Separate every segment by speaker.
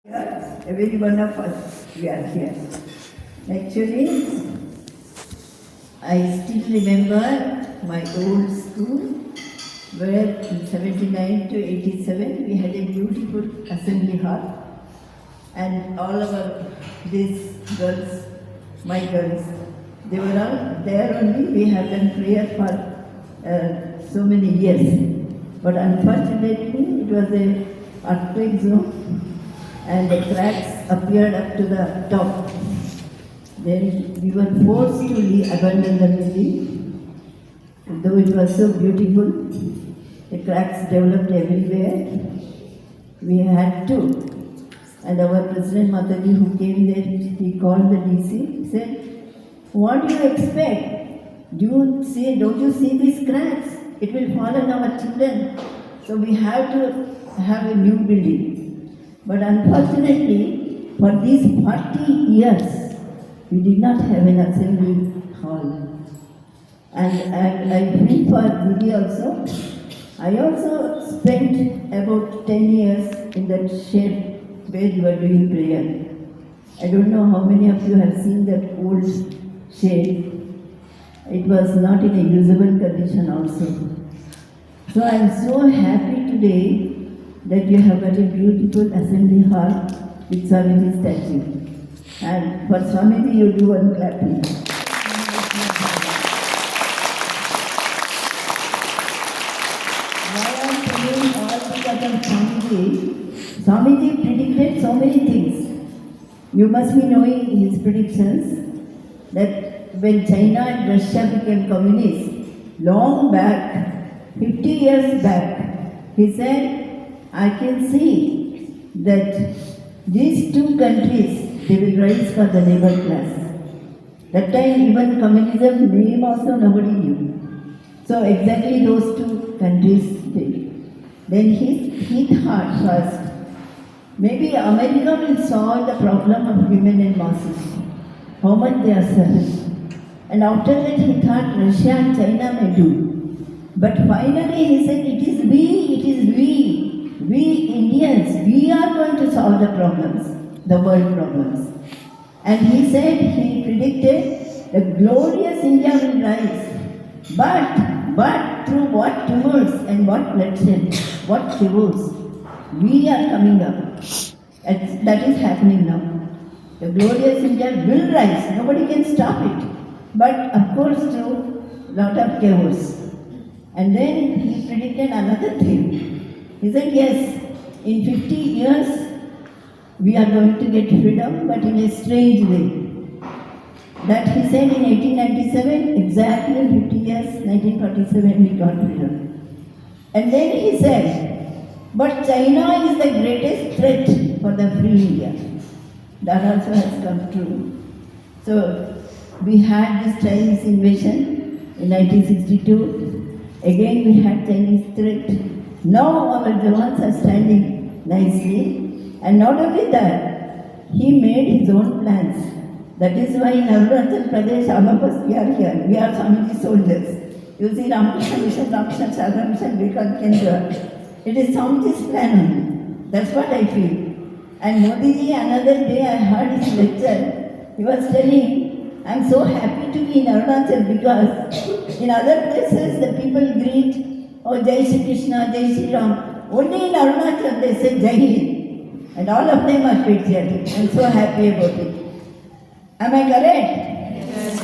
Speaker 1: Every one of us, we are here. Actually, I still remember my old school where in 79 to 87 we had a beautiful assembly hall, and all of these girls, my girls, they were all there only. We have done prayer for so many years, but unfortunately it was a earthquake zone and the cracks appeared up to the top. Then we were forced to abandon the building. Though it was so beautiful, the cracks developed everywhere. We had to. And our President Mataji, who came there, he called the DC, said, "What do you expect? Don't you see these cracks? It will fall on our children. So we have to have a new building." But unfortunately, for these 40 years, we did not have an assembly hall. And I feel for Didi also. I also spent about 10 years in that shed where you were doing prayer. I don't know how many of you have seen that old shed. It was not in a usable condition also. So I am so happy today that you have got a beautiful assembly hall with Swamiji statue. And for Swamiji you do one clapping. Why I am telling all because of Swamiji? Swamiji predicted so many things. You must be knowing his predictions that when China and Russia became communist, long back, 50 years back, he said, I can see that these two countries, they will rise for the labor class. That time even communism name also nobody knew. So exactly those two countries did. Then he thought first, maybe America will solve the problem of women and masses, how much they are suffering. And after that he thought Russia and China may do. But finally he said, it is we. We Indians, we are going to solve the problems, the world problems. And he said, he predicted, a glorious India will rise. But through what tumults and what bloodshed, what troubles, we are coming up. And that is happening now. The glorious India will rise. Nobody can stop it. But of course through lot of chaos. And then he predicted another thing. He said, yes, in 50 years, we are going to get freedom, but in a strange way. That he said in 1897, exactly 50 years, 1947, we got freedom. And then he said, but China is the greatest threat for the free India. That also has come true. So, we had this Chinese invasion in 1962. Again, we had Chinese threat. Now our Jawans are standing nicely, and not only that, he made his own plans. That is why in Atantramataji Pradesh, all of us, we are here. We are Swamiji soldiers. You see Ramakrishna Mission, Ramakrishna Sadhana Mission, Kendra. It is Swamiji's plan only. That's what I feel. And Modiji, another day I heard his lecture. He was telling, I am so happy to be in Arunachal because in other places the people greet, oh, Jai Shri Krishna, Jai Shri Ram. Only in Arunachal they say Jai Hind. And all of them are patriotic. I am so happy about it. Am I correct?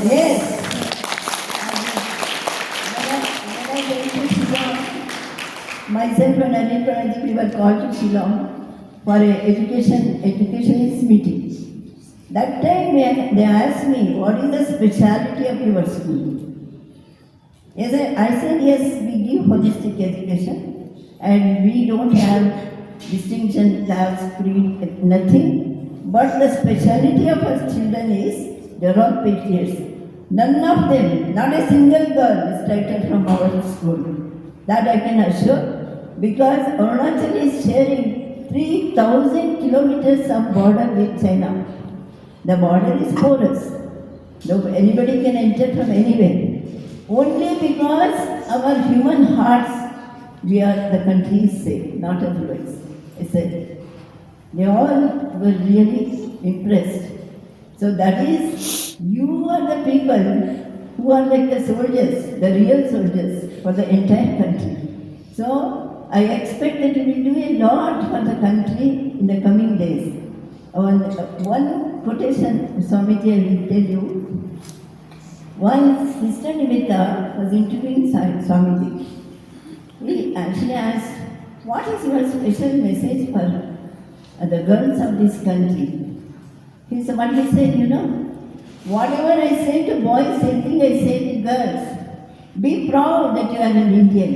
Speaker 1: Yes. When I went to Shillong, myself and Atantramataji, we were called to Shillong for an educationist meeting. That time they asked me, what is the speciality of your school? Yes, I said, yes, we give holistic education and we don't have distinction, class, creed, nothing. But the speciality of our children is they are all patriots. None of them, not a single girl is straightened from our school. That I can assure because Arunachal is sharing 3,000 kilometers of border with China. The border is porous. Anybody can enter from anywhere. Only because our human hearts, we are the country is safe, not otherwise. I said, They all were really impressed. So that is, you are the people who are like the soldiers, the real soldiers for the entire country. So I expect that you will do a lot for the country in the coming days. One quotation, Swamiji, I will tell you. Once Sister Nimita was interviewing Swamiji. He actually asked, what is your special message for the girls of this country? He said, what he said, whatever I say to boys, same thing I say to girls. Be proud that you are an Indian.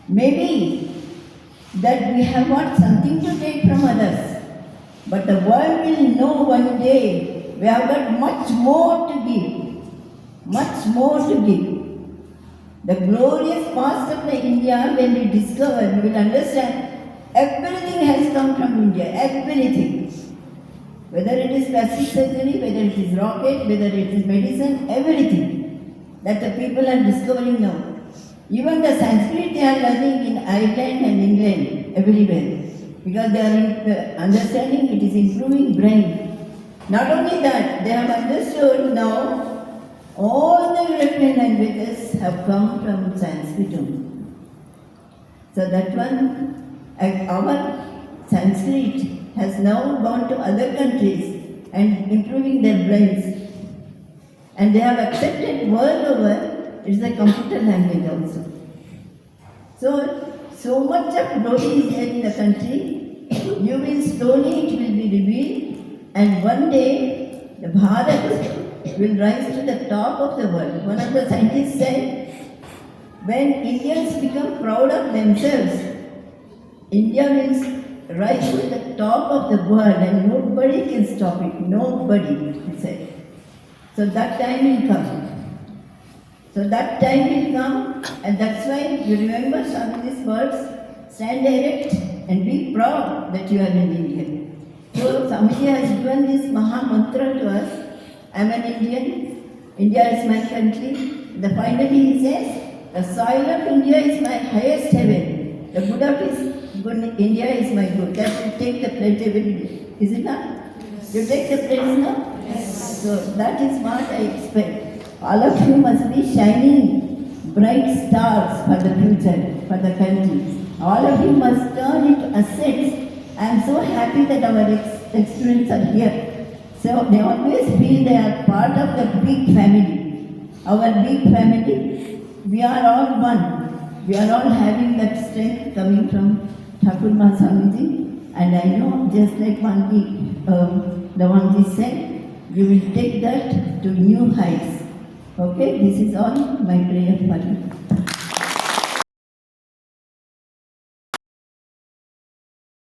Speaker 1: Maybe that we have got something to take from others, but the world will know one day we have got much more to give. Much more to give. The glorious past of the India, when we discover, we will understand everything has come from India, everything. Whether it is plastic surgery, whether it is rocket, whether it is medicine, everything that the people are discovering now. Even the Sanskrit they are learning in Ireland and England, everywhere. Because they are understanding it is improving brain. Not only that, they have understood now all the European languages have come from Sanskrit only. So that one, our Sanskrit has now gone to other countries and improving their brains. And they have accepted world over, it's a computer language also. So much of glory is there in the country. You will slowly, it will be revealed, and one day the Bharat will rise to the top of the world. One of the scientists said, when Indians become proud of themselves, India will rise to the top of the world and nobody can stop it. Nobody, he said. So that time will come. So that time will come, and that's why you remember some of these words, stand erect and be proud that you are an Indian. So Swamiji has given this Maha Mantra to us. I am an Indian, India is my country. Finally he says, the soil of India is my highest heaven. The good of India is my good. That will take the pledge every day. Is it not? You take the pledge now? Yes. So that is what I expect. All of you must be shining bright stars for the future, for the country. All of you must turn into assets. I am so happy that our students are here. So they always feel they are part of the big family. Our big family, we are all one. We are all having that strength coming from Thakur Swamiji. And I know, just like the one he said, you will take that to new heights. Okay, this is all my prayer for you.